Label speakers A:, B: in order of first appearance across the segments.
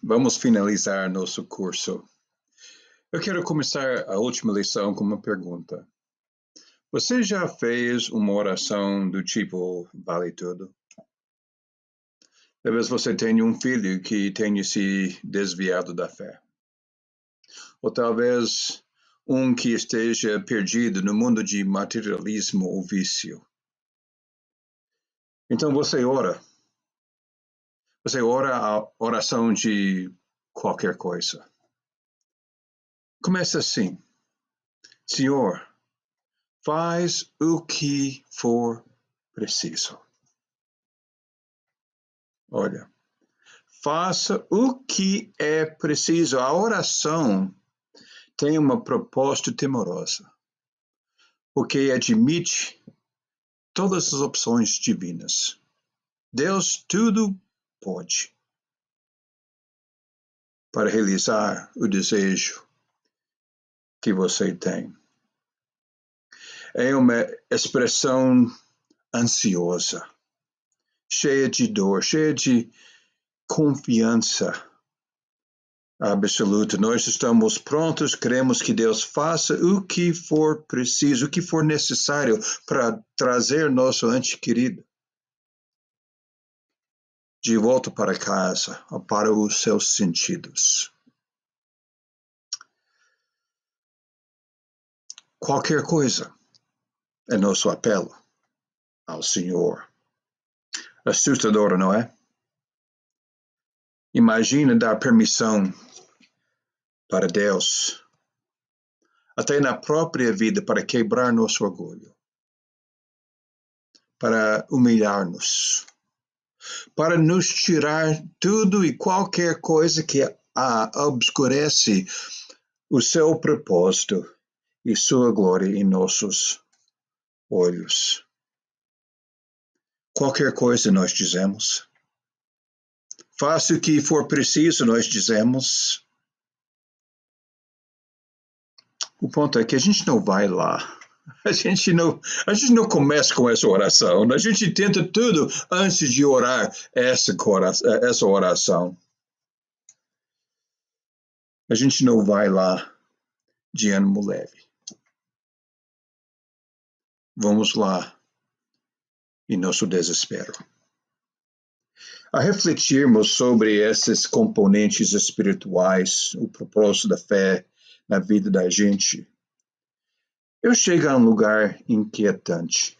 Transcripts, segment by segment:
A: Vamos finalizar nosso curso. Eu quero começar a última lição com uma pergunta. Você já fez uma oração do tipo vale tudo? Talvez você tenha um filho que tenha se desviado da fé. Ou talvez um que esteja perdido no mundo de materialismo ou vício. Então você ora. Você ora a oração de qualquer coisa. Começa assim. Senhor, faz o que for preciso. Olha, faça o que é preciso. A oração tem uma proposta temorosa, porque admite todas as opções divinas. Deus tudo pode para realizar o desejo que você tem. É uma expressão ansiosa, cheia de dor, cheia de confiança absoluta. Nós estamos prontos, queremos que Deus faça o que for preciso, o que for necessário para trazer nosso ente querido de volta para casa, para os seus sentidos. Qualquer coisa é nosso apelo ao Senhor. Assustador, não é? Imagina dar permissão para Deus, até na própria vida, para quebrar nosso orgulho, para humilhar-nos, para nos tirar tudo e qualquer coisa que obscurece o seu propósito e sua glória em nossos olhos. Qualquer coisa nós dizemos. Faça o que for preciso, nós dizemos. O ponto é que a gente não vai lá. A gente não começa com essa oração. A gente tenta tudo antes de orar essa oração. A gente não vai lá de ânimo leve. Vamos lá em nosso desespero. A refletirmos sobre esses componentes espirituais, o propósito da fé na vida da gente, eu chego a um lugar inquietante.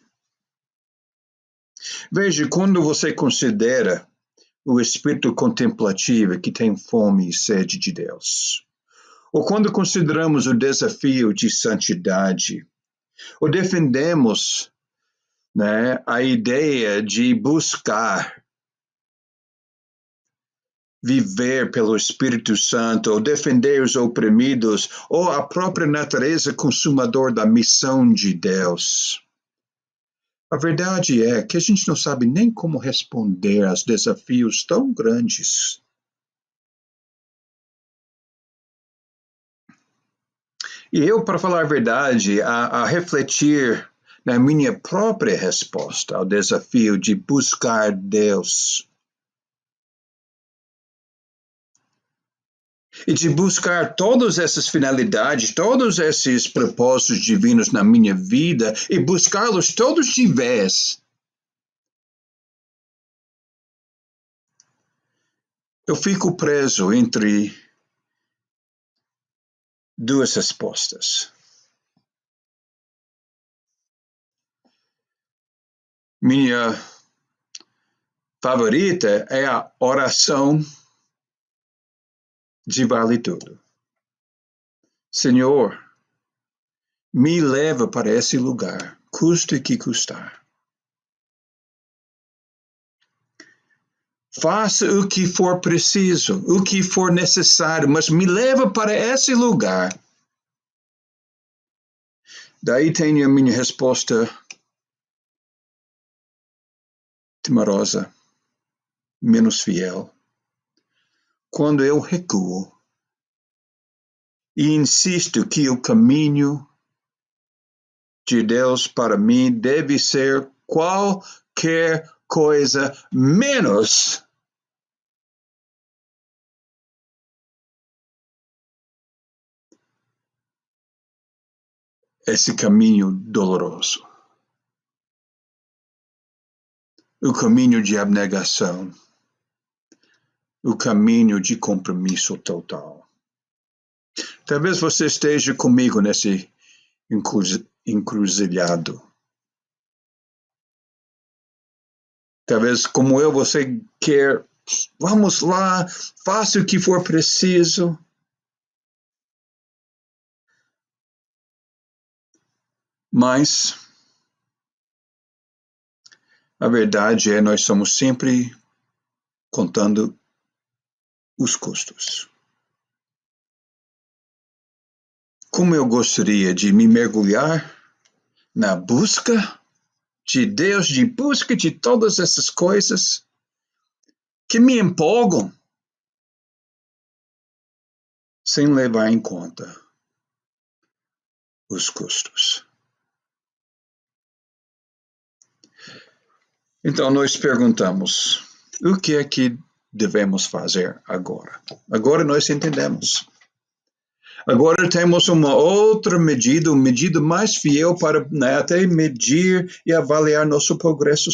A: Veja, quando você considera o espírito contemplativo que tem fome e sede de Deus, ou quando consideramos o desafio de santidade, ou defendemos, a ideia de buscar viver pelo Espírito Santo, ou defender os oprimidos, ou a própria natureza consumador da missão de Deus. A verdade é que a gente não sabe nem como responder aos desafios tão grandes. E eu, para falar a verdade, a refletir na minha própria resposta ao desafio de buscar Deus, e de buscar todas essas finalidades, todos esses propósitos divinos na minha vida e buscá-los todos de vez. Eu fico preso entre duas respostas. Minha favorita é a oração de vale tudo. Senhor, me leva para esse lugar, custe que custar. Faça o que for preciso, o que for necessário, mas me leva para esse lugar. Daí tem a minha resposta temerosa, menos fiel. Quando eu recuo e insisto que o caminho de Deus para mim deve ser qualquer coisa menos esse caminho doloroso, o caminho de abnegação, o caminho de compromisso total. Talvez você esteja comigo nesse encruzilhado. Talvez, como eu, você quer, vamos lá, faça o que for preciso. Mas a verdade é, nós estamos sempre contando os custos. Como eu gostaria de me mergulhar na busca de Deus, de busca de todas essas coisas que me empolgam, sem levar em conta os custos. Então, nós perguntamos, o que é que devemos fazer agora? Agora nós entendemos. Agora temos uma outra medida, uma medida mais fiel para, né, até medir e avaliar nosso progresso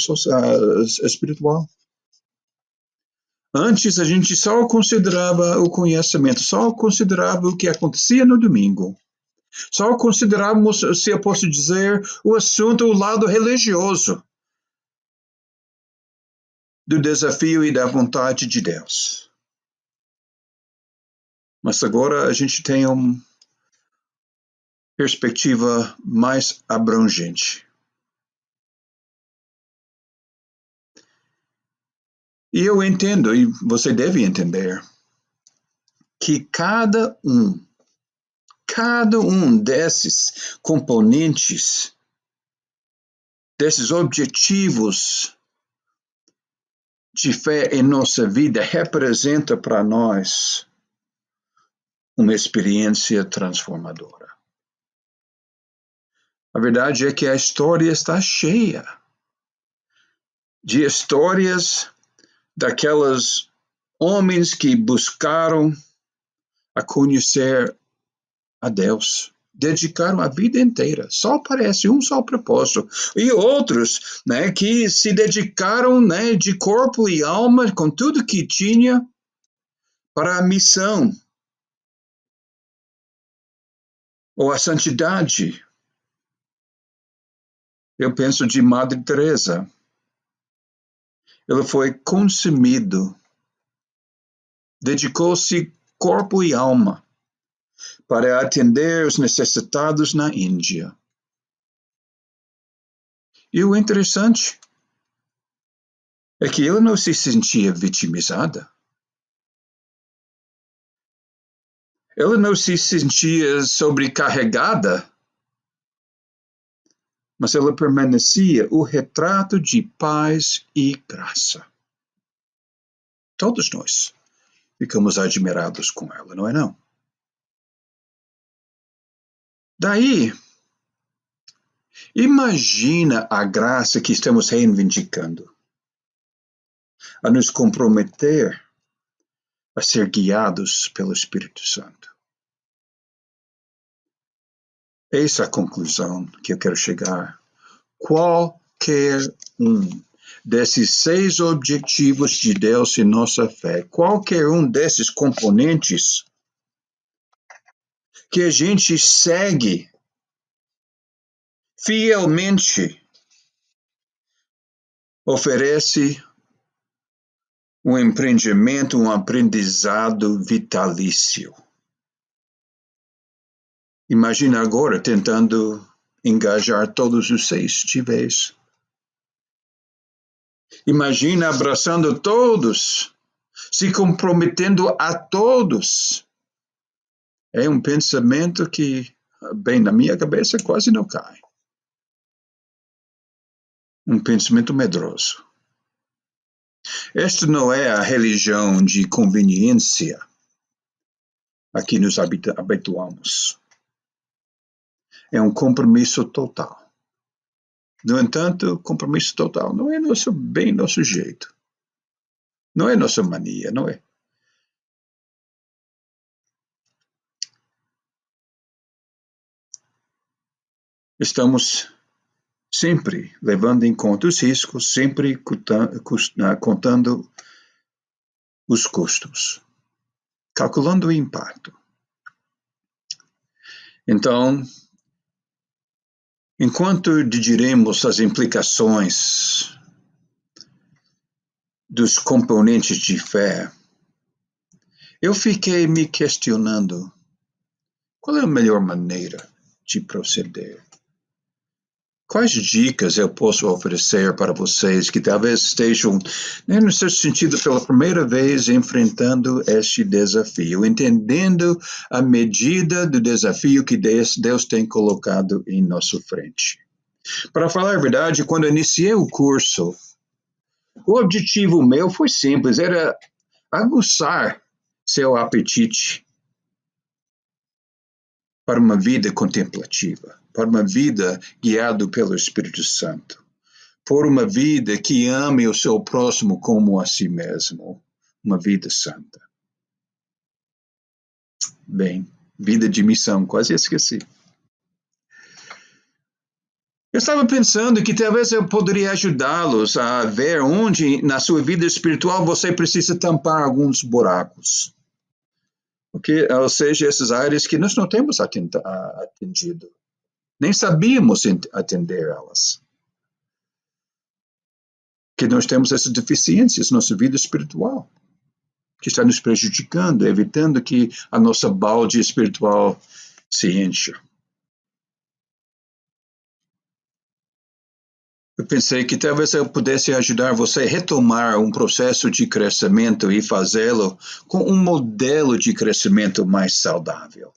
A: espiritual. Antes a gente só considerava o conhecimento, só considerava o que acontecia no domingo. Só considerávamos, se eu posso dizer, o assunto, o lado religioso do desafio e da vontade de Deus. Mas agora a gente tem uma perspectiva mais abrangente. E eu entendo, e você deve entender, que cada um desses componentes, desses objetivos de fé em nossa vida, representa para nós uma experiência transformadora. A verdade é que a história está cheia de histórias daqueles homens que buscaram a conhecer a Deus, dedicaram a vida inteira, só parece um só propósito, e outros, né, que se dedicaram, né, de corpo e alma, com tudo que tinha, para a missão, ou a santidade. Eu penso de Madre Teresa. Ela foi consumido, dedicou-se corpo e alma para atender os necessitados na Índia. E o interessante é que ela não se sentia vitimizada. Ela não se sentia sobrecarregada, mas ela permanecia o retrato de paz e graça. Todos nós ficamos admirados com ela, não é não? Daí, imagina a graça que estamos reivindicando, a nos comprometer a ser guiados pelo Espírito Santo. Essa é a conclusão que eu quero chegar. Qualquer um desses 6 objetivos de Deus em nossa fé, qualquer um desses componentes que a gente segue fielmente, oferece um empreendimento, um aprendizado vitalício. Imagina agora tentando engajar todos os 6 de vez. Imagina abraçando todos, se comprometendo a todos. É um pensamento que, bem, na minha cabeça quase não cai. Um pensamento medroso. Esta não é a religião de conveniência a que nos habituamos. É um compromisso total. No entanto, compromisso total não é nosso jeito. Não é nossa mania, não é? estamos sempre levando em conta os riscos, sempre contando os custos, calculando o impacto. Então, enquanto digerimos as implicações dos componentes de fé, eu fiquei me questionando qual é a melhor maneira de proceder. Quais dicas eu posso oferecer para vocês que talvez estejam, no certo sentido, pela primeira vez enfrentando este desafio, entendendo a medida do desafio que Deus tem colocado em nossa frente? Para falar a verdade, quando eu iniciei o curso, o objetivo meu foi simples, era aguçar seu apetite para uma vida contemplativa, para uma vida guiada pelo Espírito Santo, por uma vida que ame o seu próximo como a si mesmo, uma vida santa. Bem, vida de missão, quase esqueci. Eu estava pensando que talvez eu poderia ajudá-los a ver onde na sua vida espiritual você precisa tampar alguns buracos. Okay? Ou seja, essas áreas que nós não temos atendido. Nem sabíamos atender elas. Que nós temos essas deficiências na nossa vida espiritual, que está nos prejudicando, evitando que a nossa balde espiritual se encha. Eu pensei que talvez eu pudesse ajudar você a retomar um processo de crescimento e fazê-lo com um modelo de crescimento mais saudável.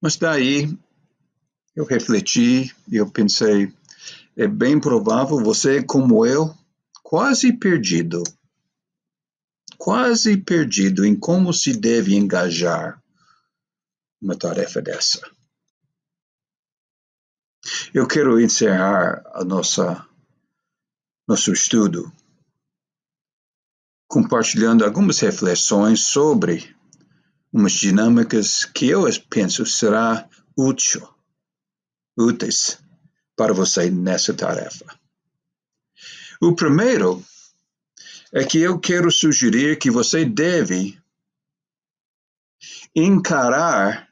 A: Mas daí eu refleti e eu pensei, é bem provável você, como eu, quase perdido em como se deve engajar uma tarefa dessa. Eu quero encerrar nosso estudo compartilhando algumas reflexões sobre umas dinâmicas que eu penso será úteis para você nessa tarefa. O primeiro é que eu quero sugerir que você deve encarar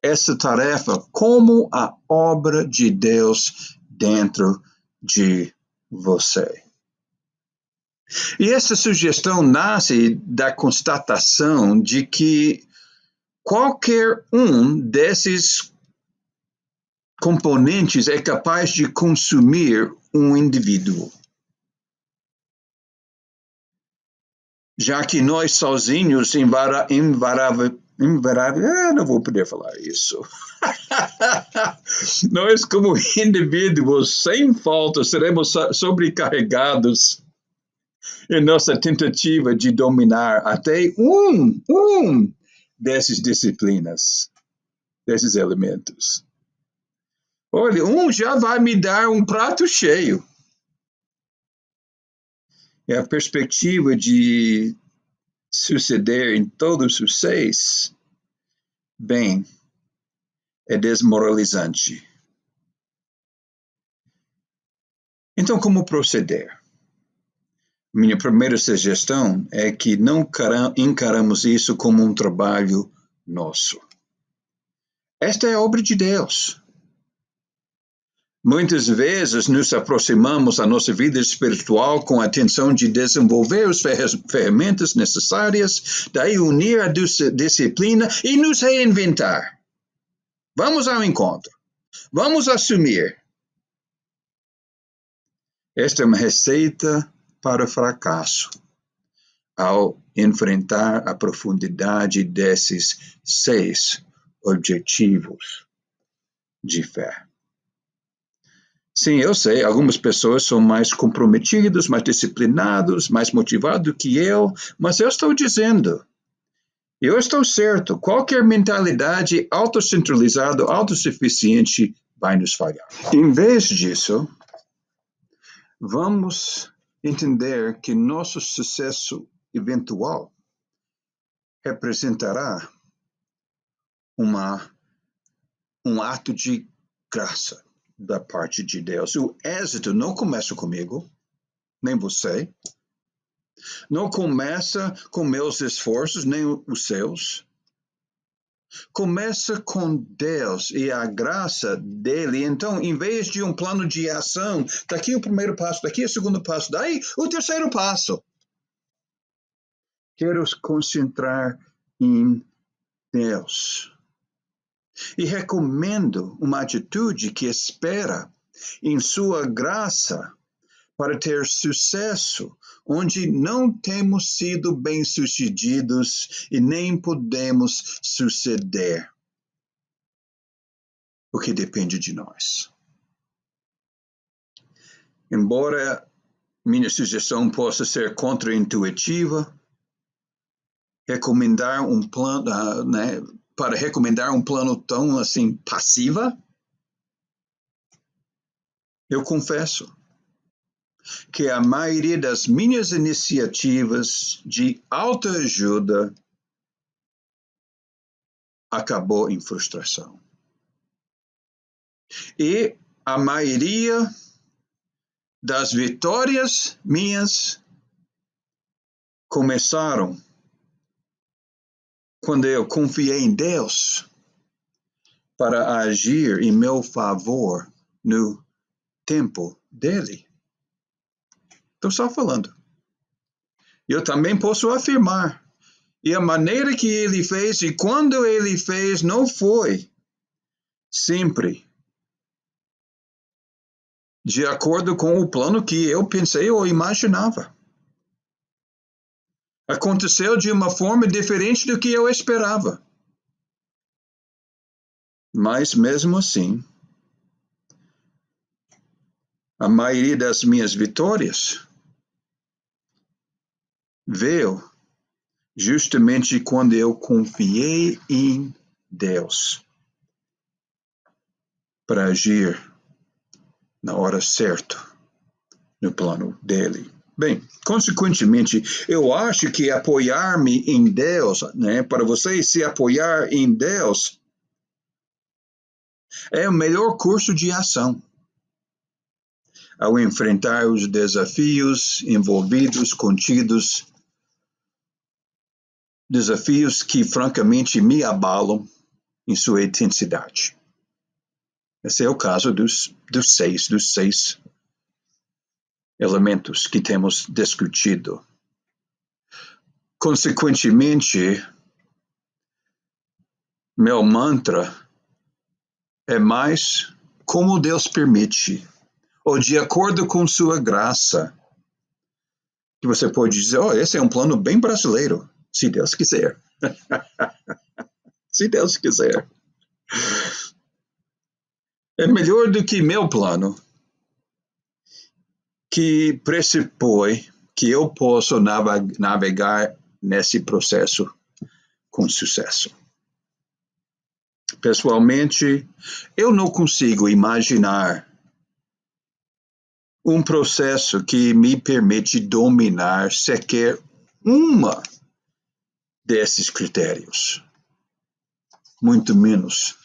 A: essa tarefa como a obra de Deus dentro de você. E essa sugestão nasce da constatação de que qualquer um desses componentes é capaz de consumir um indivíduo. Já que nós sozinhos não vou poder falar isso. Nós, como indivíduos, sem falta, seremos sobrecarregados em nossa tentativa de dominar até um dessas disciplinas, desses elementos. Olha, já vai me dar um prato cheio. É a perspectiva de suceder em todos os seis, bem, é desmoralizante. Então, como proceder? Minha primeira sugestão é que não encaramos isso como um trabalho nosso. Esta é a obra de Deus. Muitas vezes nos aproximamos da nossa vida espiritual com a intenção de desenvolver as ferramentas necessárias, daí unir a disciplina e nos reinventar. Vamos ao encontro. Vamos assumir. Esta é uma receita para o fracasso ao enfrentar a profundidade desses 6 objetivos de fé. Sim, eu sei, algumas pessoas são mais comprometidas, mais disciplinadas, mais motivadas do que eu, mas eu estou dizendo, eu estou certo, qualquer mentalidade autocentralizada, autossuficiente vai nos falhar. Em vez disso, vamos entender que nosso sucesso eventual representará um ato de graça da parte de Deus. O êxito não começa comigo, nem você. Não começa com meus esforços, nem os seus. Começa com Deus e a graça dele. Então, em vez de um plano de ação, daqui o primeiro passo, daqui o segundo passo, daí o terceiro passo. Quero concentrar em Deus. E recomendo uma atitude que espera em sua graça para ter sucesso, onde não temos sido bem-sucedidos e nem podemos suceder, o que depende de nós. Embora minha sugestão possa ser contraintuitiva, recomendar um plano, para recomendar um plano tão assim passiva, eu confesso que a maioria das minhas iniciativas de autoajuda acabou em frustração. E a maioria das vitórias minhas começaram quando eu confiei em Deus para agir em meu favor no tempo dele. Estou só falando. Eu também posso afirmar. E a maneira que ele fez e quando ele fez não foi sempre de acordo com o plano que eu pensei ou imaginava. Aconteceu de uma forma diferente do que eu esperava. Mas mesmo assim, a maioria das minhas vitórias veio justamente quando eu confiei em Deus para agir na hora certa, no plano dele. Bem, consequentemente, eu acho que apoiar-me em Deus, para você se apoiar em Deus, é o melhor curso de ação ao enfrentar os desafios envolvidos, contidos, desafios que francamente me abalam em sua intensidade. Esse é o caso dos seis elementos que temos discutido. Consequentemente, meu mantra é mais como Deus permite, ou de acordo com sua graça, que você pode dizer, esse é um plano bem brasileiro, se Deus quiser. Se Deus quiser. É melhor do que meu plano, que pressupõe que eu posso navegar nesse processo com sucesso. Pessoalmente, eu não consigo imaginar um processo que me permite dominar sequer uma desses critérios, muito menos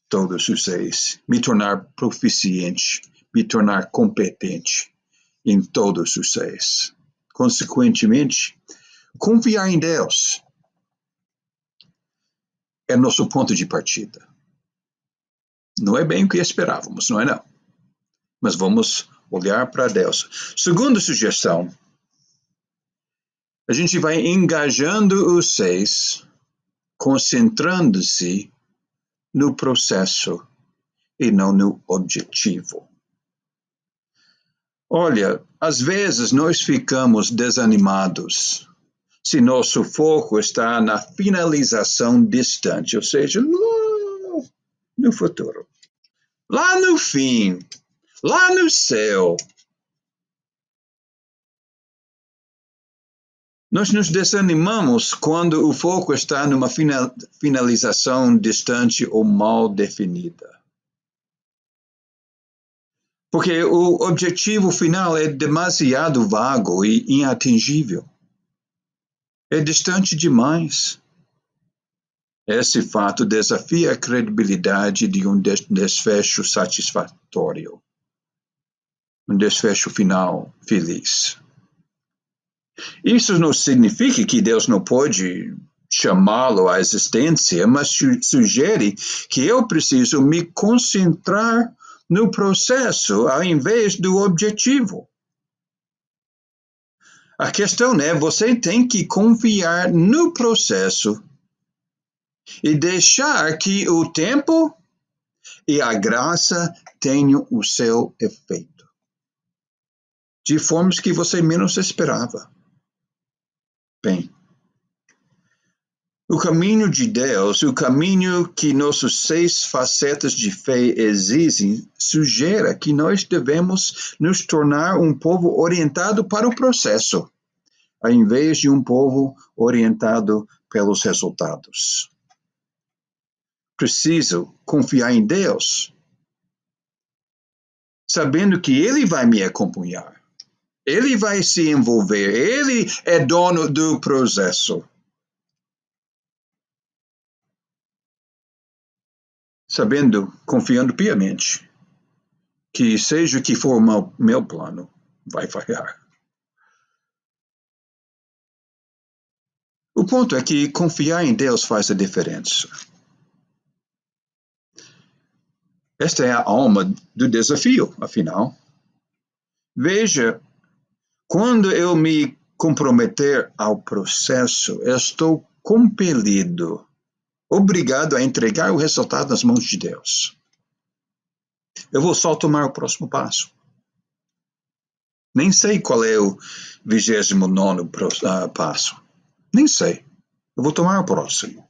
A: todos os seis, me tornar proficiente, me tornar competente em todos os seis. Consequentemente, confiar em Deus é nosso ponto de partida. Não é bem o que esperávamos, não é não? Mas vamos olhar para Deus. Segunda sugestão, a gente vai engajando os seis, concentrando-se no processo e não no objetivo. Olha, às vezes nós ficamos desanimados se nosso foco está na finalização distante, ou seja, no futuro. Lá no fim, lá no céu. Nós nos desanimamos quando o foco está numa finalização distante ou mal definida. Porque o objetivo final é demasiado vago e inatingível. É distante demais. Esse fato desafia a credibilidade de um desfecho satisfatório, um desfecho final feliz. Isso não significa que Deus não pode chamá-lo à existência, mas sugere que eu preciso me concentrar no processo ao invés do objetivo. A questão é, você tem que confiar no processo e deixar que o tempo e a graça tenham o seu efeito, de formas que você menos esperava. Bem, o caminho de Deus, o caminho que nossas 6 facetas de fé exigem, sugere que nós devemos nos tornar um povo orientado para o processo, ao invés de um povo orientado pelos resultados. Preciso confiar em Deus, sabendo que Ele vai me acompanhar. Ele vai se envolver, Ele é dono do processo. Sabendo, confiando piamente, que seja o que for o meu plano, vai falhar. O ponto é que confiar em Deus faz a diferença. Esta é a alma do desafio, afinal. Veja, quando eu me comprometer ao processo, eu estou compelido, obrigado a entregar o resultado nas mãos de Deus. Eu vou só tomar o próximo passo. Nem sei qual é o 29º passo. Nem sei. Eu vou tomar o próximo.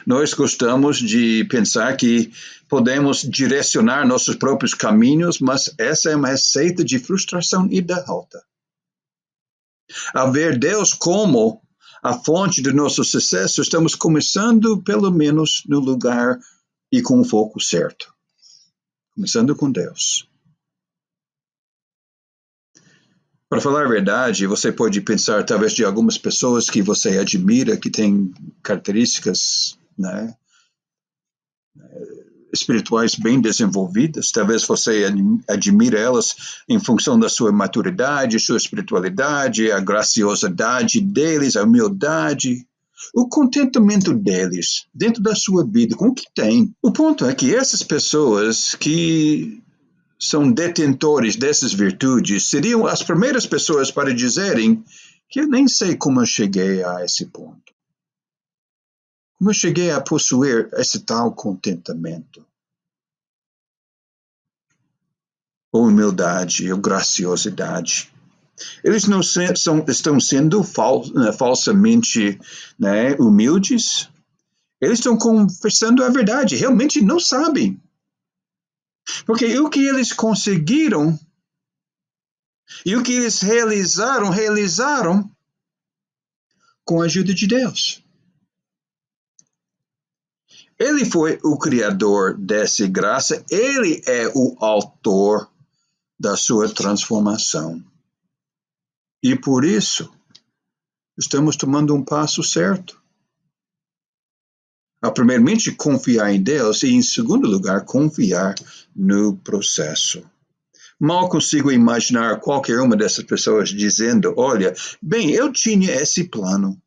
A: Nós gostamos de pensar que podemos direcionar nossos próprios caminhos, mas essa é uma receita de frustração e derrota. Ao ver Deus como a fonte do nosso sucesso, estamos começando, pelo menos, no lugar e com o foco certo. Começando com Deus. Para falar a verdade, você pode pensar talvez de algumas pessoas que você admira, que têm características, né, espirituais bem desenvolvidas. Talvez você admire elas em função da sua maturidade, sua espiritualidade, a graciosidade deles, a humildade, o contentamento deles dentro da sua vida, com o que tem. O ponto é que essas pessoas que são detentores dessas virtudes seriam as primeiras pessoas para dizerem que eu nem sei como eu cheguei a esse ponto. Como eu cheguei a possuir esse tal contentamento, ou humildade, ou graciosidade. Eles não estão sendo falsamente, né, humildes. Eles estão confessando a verdade. Realmente não sabem. Porque o que eles conseguiram e o que eles realizaram com a ajuda de Deus. Ele foi o criador dessa graça, ele é o autor da sua transformação. E por isso, estamos tomando um passo certo. Primeiramente, confiar em Deus e, em segundo lugar, confiar no processo. Mal consigo imaginar qualquer uma dessas pessoas dizendo, olha, bem, eu tinha esse plano.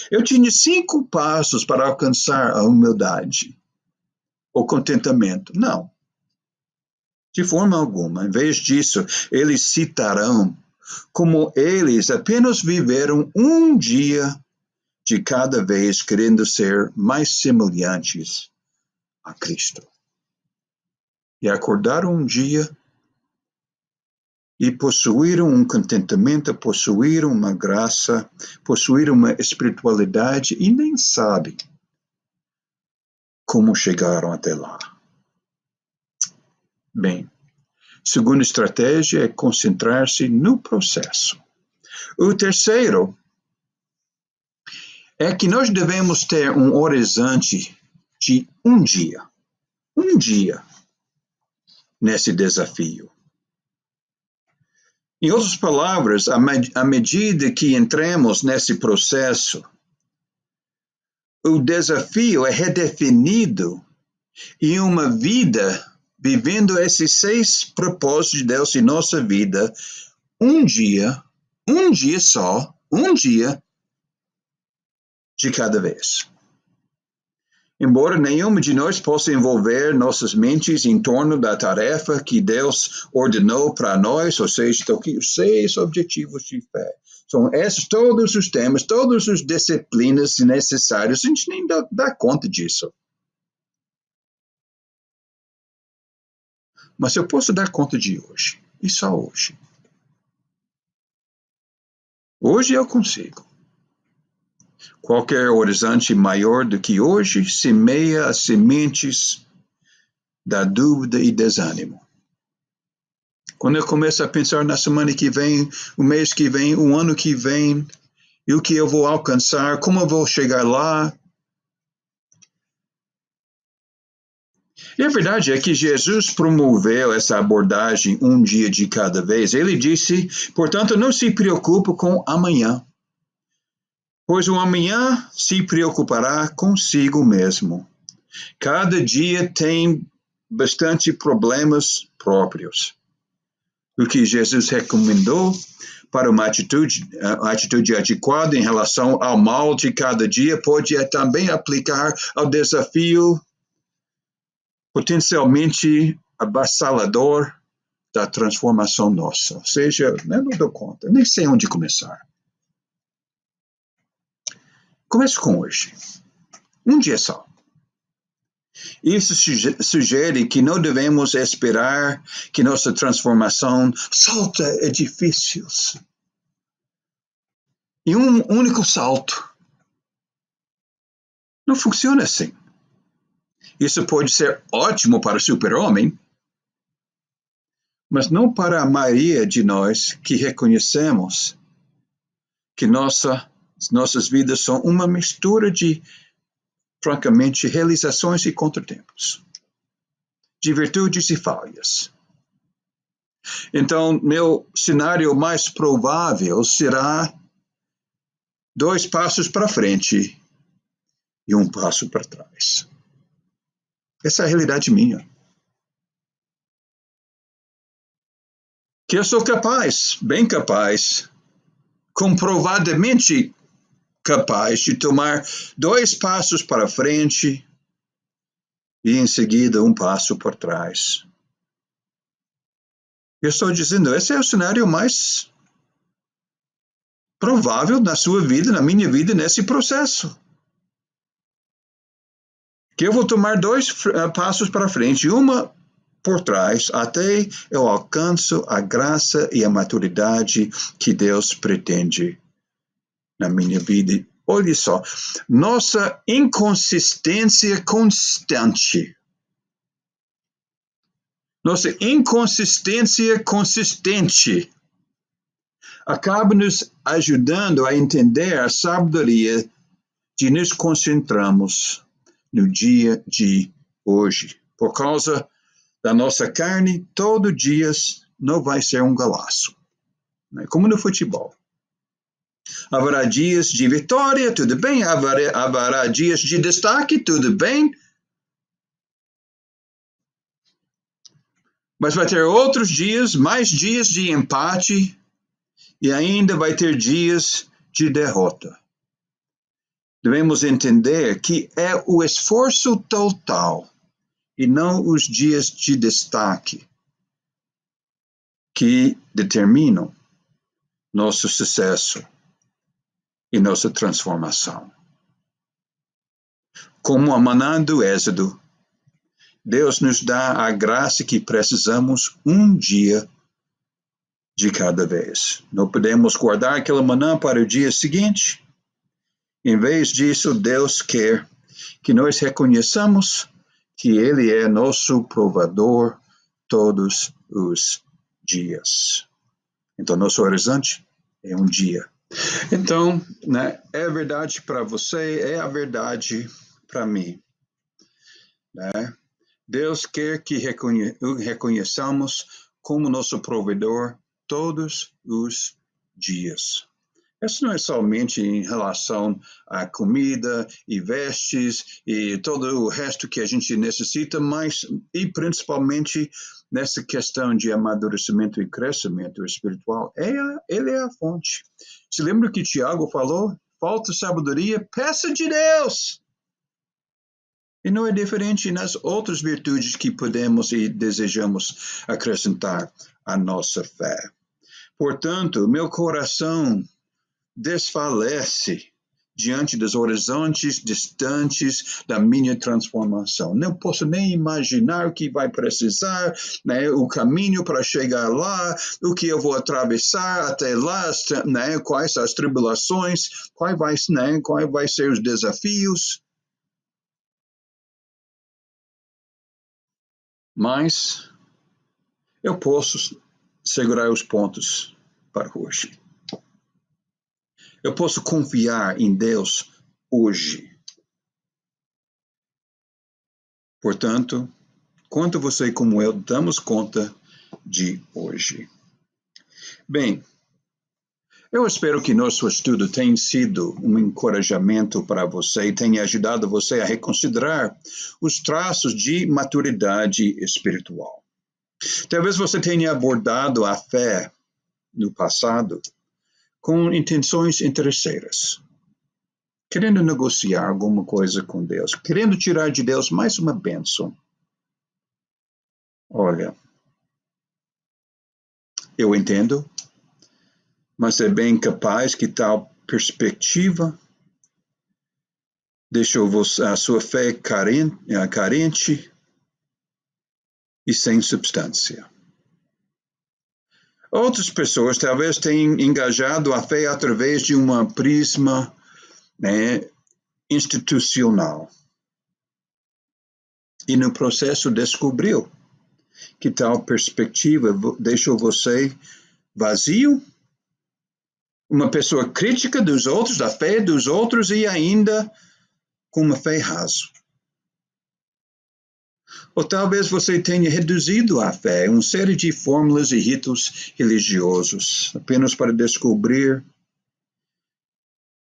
A: Eu tinha 5 passos para alcançar a humildade, o contentamento. Não. De forma alguma. Em vez disso, eles citarão como eles apenas viveram um dia de cada vez querendo ser mais semelhantes a Cristo. E acordaram um dia e possuíram um contentamento, possuíram uma graça, possuíram uma espiritualidade e nem sabem como chegaram até lá. Bem, segunda estratégia é concentrar-se no processo. O terceiro é que nós devemos ter um horizonte de um dia nesse desafio. Em outras palavras, à medida que entramos nesse processo, o desafio é redefinido em uma vida vivendo esses 6 propósitos de Deus em nossa vida, um dia só, um dia de cada vez. Embora nenhuma de nós possa envolver nossas mentes em torno da tarefa que Deus ordenou para nós, ou seja, estão aqui os 6 objetivos de fé. São esses todos os temas, todas as disciplinas necessárias, a gente nem dá conta disso. Mas eu posso dar conta de hoje, e só hoje. Hoje eu consigo. Qualquer horizonte maior do que hoje semeia as sementes da dúvida e desânimo. Quando eu começo a pensar na semana que vem, o mês que vem, o ano que vem, e o que eu vou alcançar, como eu vou chegar lá. E a verdade é que Jesus promoveu essa abordagem um dia de cada vez. Ele disse, portanto, não se preocupe com amanhã, pois o amanhã se preocupará consigo mesmo. Cada dia tem bastante problemas próprios. O que Jesus recomendou para uma atitude adequada em relação ao mal de cada dia pode também aplicar ao desafio potencialmente avassalador da transformação nossa. Ou seja, eu não dou conta, nem sei onde começar. Comece com hoje. Um dia só. Isso sugere que não devemos esperar que nossa transformação salta edifícios. Em um único salto. Não funciona assim. Isso pode ser ótimo para o super-homem, mas não para a maioria de nós que reconhecemos que nossas vidas são uma mistura de, francamente, realizações e contratempos, de virtudes e falhas. Então, meu cenário mais provável será 2 passos para frente e 1 passo para trás. Essa é a realidade minha. Que eu sou capaz, bem capaz, comprovadamente capaz de tomar 2 passos para frente e em seguida 1 passo para trás. Eu estou dizendo, esse é o cenário mais provável na sua vida, na minha vida, nesse processo. Que eu vou tomar 2 passos para frente e 1 por trás, até eu alcanço a graça e a maturidade que Deus pretende na minha vida. Olha só, nossa inconsistência constante. Nossa inconsistência consistente acaba nos ajudando a entender a sabedoria de nos concentrarmos no dia de hoje. Por causa da nossa carne, todo dia não vai ser um golaço, né? Como no futebol. Haverá dias de vitória, tudo bem. Haverá dias de destaque, tudo bem. Mas vai ter outros dias, mais dias de empate, e ainda vai ter dias de derrota. Devemos entender que é o esforço total e não os dias de destaque que determinam nosso sucesso e nossa transformação. Como a maná do Êxodo, Deus nos dá a graça que precisamos um dia de cada vez. Não podemos guardar aquela maná para o dia seguinte. Em vez disso, Deus quer que nós reconheçamos que Ele é nosso provador todos os dias. Então, nosso horizonte é um dia. Então, né, é verdade para você, é a verdade para mim. Né? Deus quer que reconheçamos como nosso provedor todos os dias. Isso não é somente em relação à comida e vestes e todo o resto que a gente necessita, mas e principalmente nessa questão de amadurecimento e crescimento espiritual, ele é a fonte. Se lembra que Tiago falou? Falta sabedoria, peça de Deus. E não é diferente nas outras virtudes que podemos e desejamos acrescentar à nossa fé. Portanto, meu coração desfalece diante dos horizontes distantes da minha transformação. Não posso nem imaginar o que vai precisar, né, o caminho para chegar lá, o que eu vou atravessar até lá, né, quais as tribulações, quais vai ser os desafios. Mas eu posso segurar os pontos para hoje. Eu posso confiar em Deus hoje. Portanto, quanto você como eu damos conta de hoje. Bem, eu espero que nosso estudo tenha sido um encorajamento para você e tenha ajudado você a reconsiderar os traços de maturidade espiritual. Talvez você tenha abordado a fé no passado com intenções interesseiras, querendo negociar alguma coisa com Deus, querendo tirar de Deus mais uma bênção. Olha, eu entendo, mas é bem capaz que tal perspectiva deixou a sua fé carente e sem substância. Outras pessoas talvez tenham engajado a fé através de uma prisma, né, institucional. E no processo descobriu que tal perspectiva deixou você vazio, uma pessoa crítica dos outros, da fé dos outros e ainda com uma fé rasa. Ou talvez você tenha reduzido a fé a uma série de fórmulas e ritos religiosos, apenas para descobrir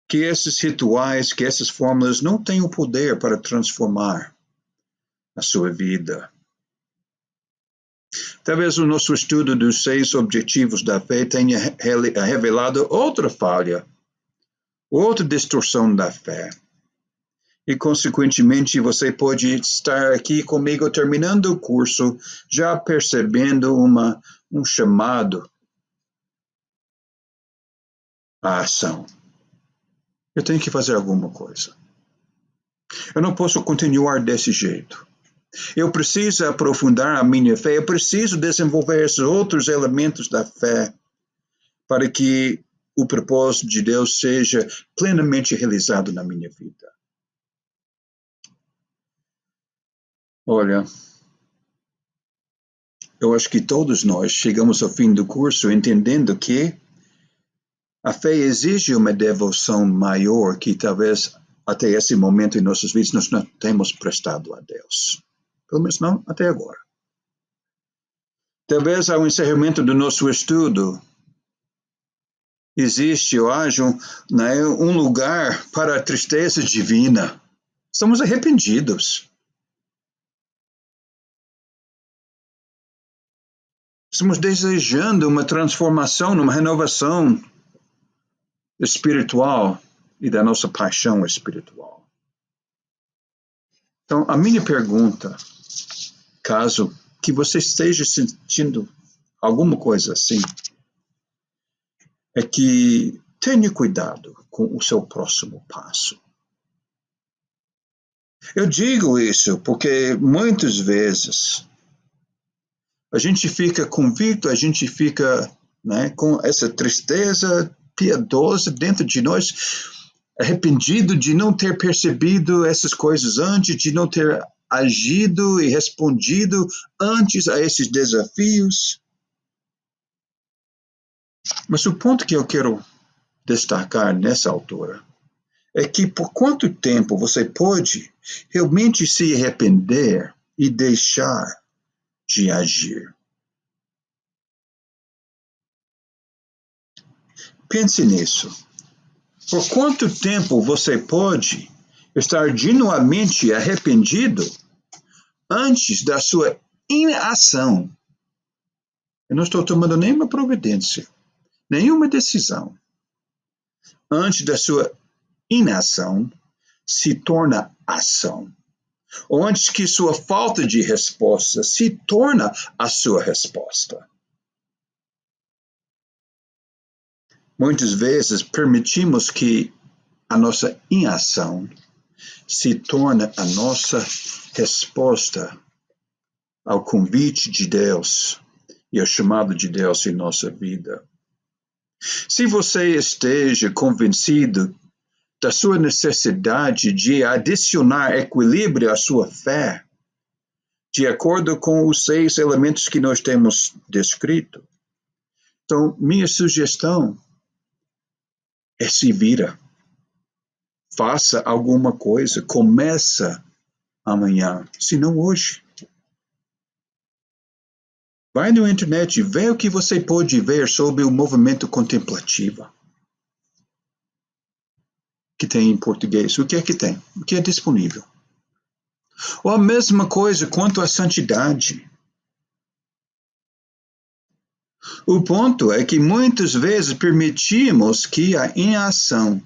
A: que esses rituais, que essas fórmulas não têm o poder para transformar a sua vida. Talvez o nosso estudo dos 6 objetivos da fé tenha revelado outra falha, outra distorção da fé. E, consequentemente, você pode estar aqui comigo terminando o curso, já percebendo um chamado à ação. Eu tenho que fazer alguma coisa. Eu não posso continuar desse jeito. Eu preciso aprofundar a minha fé, eu preciso desenvolver esses outros elementos da fé para que o propósito de Deus seja plenamente realizado na minha vida. Olha, eu acho que todos nós chegamos ao fim do curso entendendo que a fé exige uma devoção maior que talvez até esse momento em nossas vidas nós não temos prestado a Deus. Pelo menos não até agora. Talvez ao encerramento do nosso estudo existe ou haja um lugar para a tristeza divina. Estamos arrependidos. Estamos desejando uma transformação, uma renovação espiritual e da nossa paixão espiritual. Então, a minha pergunta, caso que você esteja sentindo alguma coisa assim, é que tenha cuidado com o seu próximo passo. Eu digo isso porque muitas vezes a gente fica convicto, a gente fica, né, com essa tristeza piedosa dentro de nós, arrependido de não ter percebido essas coisas antes, de não ter agido e respondido antes a esses desafios. Mas o ponto que eu quero destacar nessa altura é que por quanto tempo você pode realmente se arrepender e deixar de agir? Pense nisso. Por quanto tempo você pode estar genuinamente arrependido antes da sua inação? Eu não estou tomando nenhuma providência, nenhuma decisão. Antes da sua inação se torna ação. Ou antes que sua falta de resposta se torna a sua resposta. Muitas vezes permitimos que a nossa inação se torne a nossa resposta ao convite de Deus e ao chamado de Deus em nossa vida. Se você esteja convencido da sua necessidade de adicionar equilíbrio à sua fé, de acordo com os 6 elementos que nós temos descrito, então minha sugestão é se vira. Faça alguma coisa, começa amanhã, se não hoje. Vai na internet e vê o que você pode ver sobre o movimento contemplativo. Que tem em português. O que é que tem? O que é disponível? Ou a mesma coisa quanto à santidade. O ponto é que muitas vezes permitimos que a inação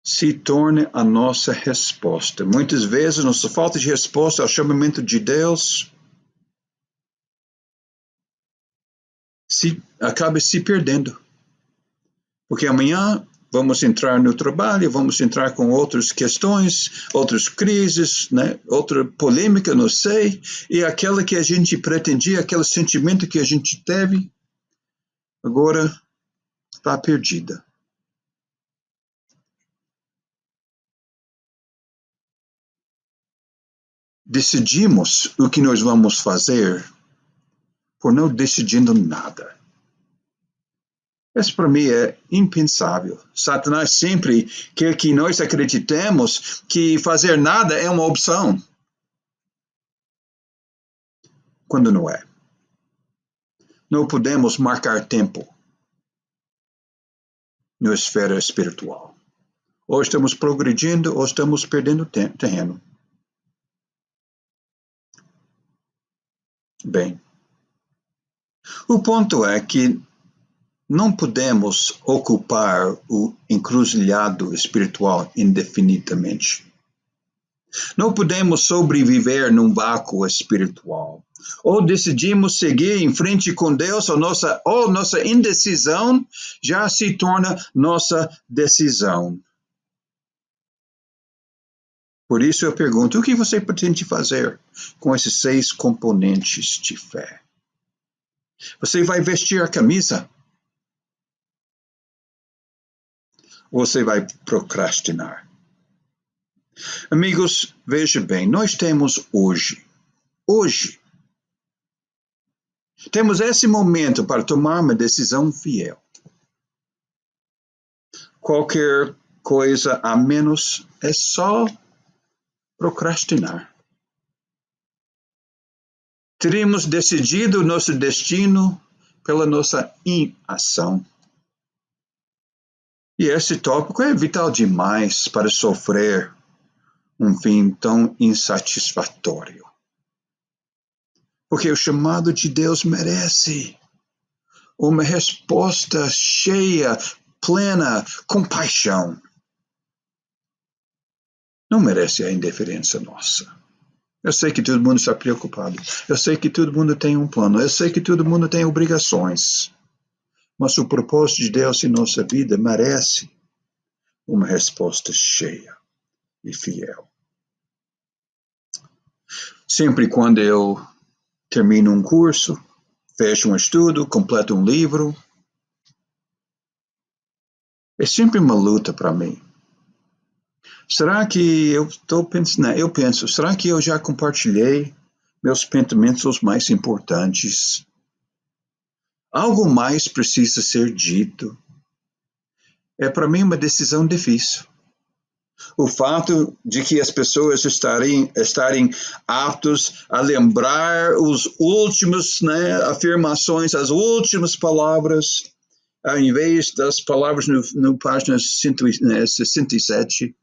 A: se torne a nossa resposta. Muitas vezes, nossa falta de resposta ao chamamento de Deus acaba se perdendo. Porque amanhã vamos entrar no trabalho, vamos entrar com outras questões, outras crises, né? Outra polêmica, não sei, e aquela que a gente pretendia, aquele sentimento que a gente teve, agora está perdida. Decidimos o que nós vamos fazer por não decidindo nada. Isso para mim é impensável. Satanás sempre quer que nós acreditemos que fazer nada é uma opção, quando não é. Não podemos marcar tempo na esfera espiritual. Ou estamos progredindo ou estamos perdendo terreno. Bem, o ponto é que não podemos ocupar o encruzilhado espiritual indefinidamente. Não podemos sobreviver num vácuo espiritual. Ou decidimos seguir em frente com Deus, ou nossa indecisão já se torna nossa decisão. Por isso eu pergunto, o que você pretende fazer com esses 6 componentes de fé? Você vai vestir a camisa? Ou você vai procrastinar? Amigos, veja bem, nós temos hoje, temos esse momento para tomar uma decisão fiel. Qualquer coisa a menos é só procrastinar. Teríamos decidido nosso destino pela nossa inação. E esse tópico é vital demais para sofrer um fim tão insatisfatório. Porque o chamado de Deus merece uma resposta cheia, plena, com paixão. Não merece a indiferença nossa. Eu sei que todo mundo está preocupado. Eu sei que todo mundo tem um plano. Eu sei que todo mundo tem obrigações. Mas o propósito de Deus em nossa vida merece uma resposta cheia e fiel. Sempre quando eu termino um curso, fecho um estudo, completo um livro, é sempre uma luta para mim. Será que eu estou pensando, será que eu já compartilhei meus pensamentos mais importantes? Algo mais precisa ser dito. É para mim uma decisão difícil. O fato de que as pessoas estarem aptos a lembrar os últimos, afirmações, as últimas palavras, ao invés das palavras no página 67,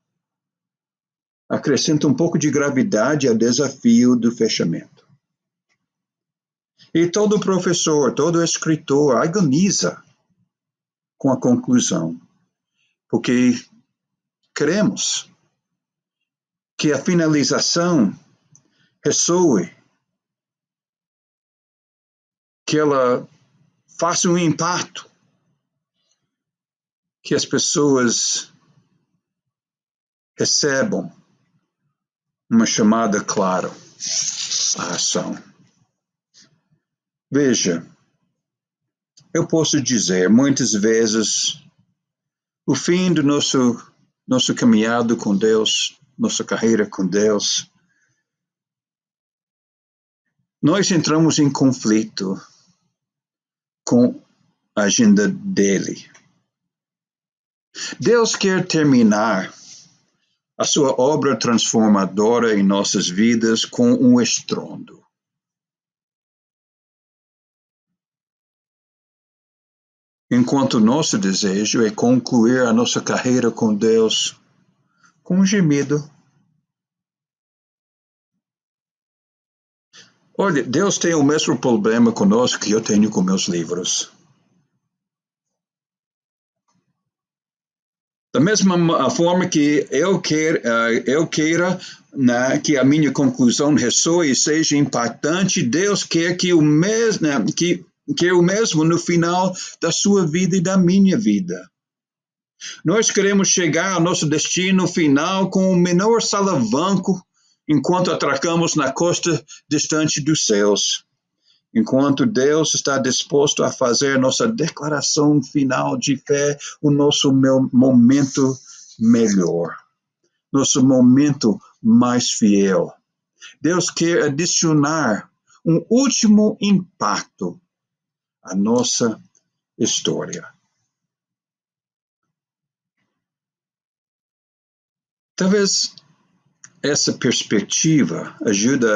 A: acrescenta um pouco de gravidade ao desafio do fechamento. E todo professor, todo escritor agoniza com a conclusão, porque queremos que a finalização ressoe, que ela faça um impacto, que as pessoas recebam uma chamada clara à ação. Veja, eu posso dizer, muitas vezes, o fim do nosso caminhado com Deus, nossa carreira com Deus, nós entramos em conflito com a agenda dele. Deus quer terminar a sua obra transformadora em nossas vidas com um estrondo. Enquanto nosso desejo é concluir a nossa carreira com Deus com um gemido. Olha, Deus tem o mesmo problema conosco que eu tenho com meus livros. Da mesma forma que eu queira que a minha conclusão ressoe e seja impactante, Deus quer que o mesmo no final da sua vida e da minha vida. Nós queremos chegar ao nosso destino final com o menor salavanco enquanto atracamos na costa distante dos céus. Enquanto Deus está disposto a fazer nossa declaração final de fé, o nosso momento melhor, nosso momento mais fiel. Deus quer adicionar um último impacto à nossa história. Talvez essa perspectiva ajude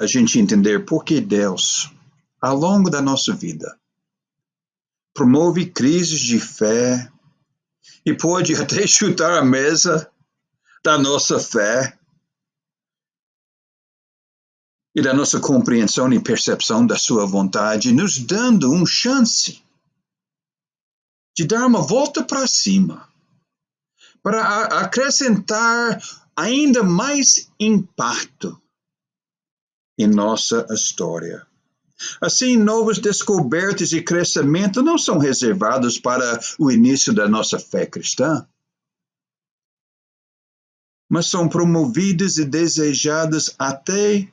A: a gente a entender por que Deus, ao longo da nossa vida, promove crises de fé e pode até chutar a mesa da nossa fé e da nossa compreensão e percepção da sua vontade, nos dando uma chance de dar uma volta para cima, para acrescentar ainda mais impacto em nossa história. Assim, novas descobertas e crescimento não são reservados para o início da nossa fé cristã, mas são promovidas e desejadas até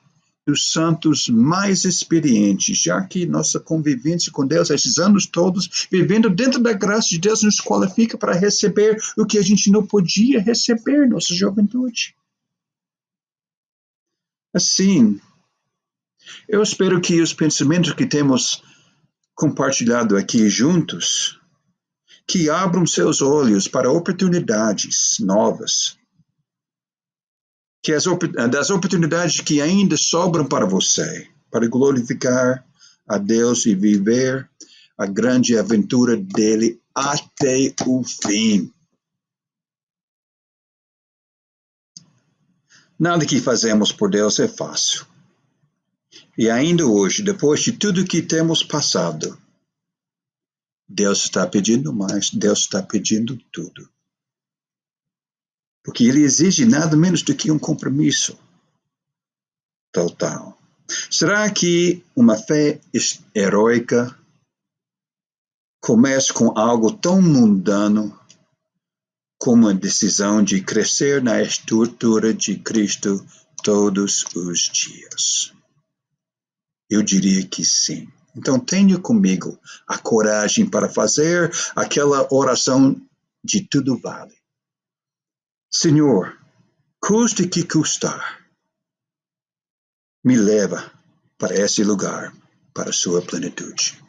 A: dos santos mais experientes, já que nossa convivência com Deus, esses anos todos, vivendo dentro da graça de Deus, nos qualifica para receber o que a gente não podia receber em nossa juventude. Assim, eu espero que os pensamentos que temos compartilhado aqui juntos, que abram seus olhos para oportunidades novas, que das oportunidades que ainda sobram para você, para glorificar a Deus e viver a grande aventura dele até o fim. Nada que fazemos por Deus é fácil. E ainda hoje, depois de tudo que temos passado, Deus está pedindo mais, Deus está pedindo tudo. Porque Ele exige nada menos do que um compromisso total. Será que uma fé heróica começa com algo tão mundano como a decisão de crescer na estrutura de Cristo todos os dias? Eu diria que sim. Então tenha comigo a coragem para fazer aquela oração de tudo vale. Senhor, custe que custar, me leva para esse lugar, para a sua plenitude.